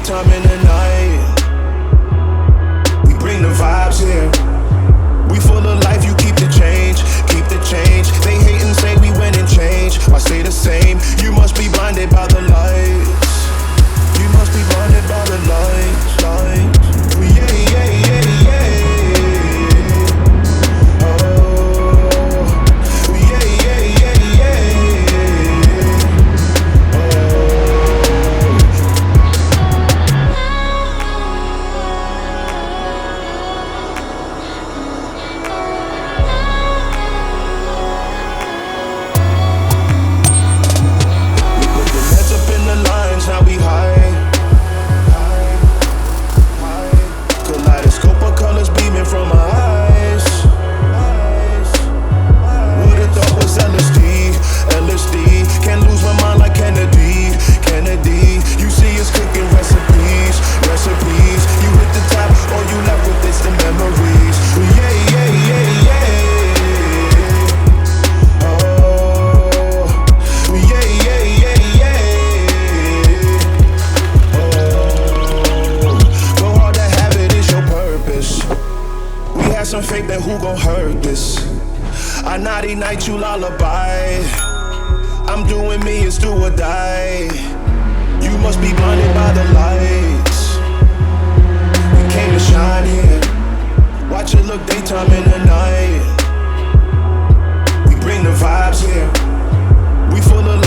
daytime and the night. We bring the vibes here. We full of life, you keep the change, keep the change. They hate and say we went and changed. Why stay the same? You must be blinded by the lights. You must be blinded by the lights, lights. Yeah, yeah, yeah, yeah. Oh, yeah, yeah, yeah, yeah. Now we high. Kaleidoscope of colors beaming from my eyes. Would've thought was LSD, LSD. Can't lose my mind like Kennedy, Kennedy. You see us cooking recipes, recipes. You hit the top, all you left with is the memories. Yeah, yeah, yeah, yeah. Oh, yeah, yeah, yeah, yeah. Some fake, then who gon' hurt this? I naughty night, you lullaby. I'm doing me, it's do or die. You must be blinded by the lights. We came to shine here. Watch it look daytime in the night. We bring the vibes here. We full of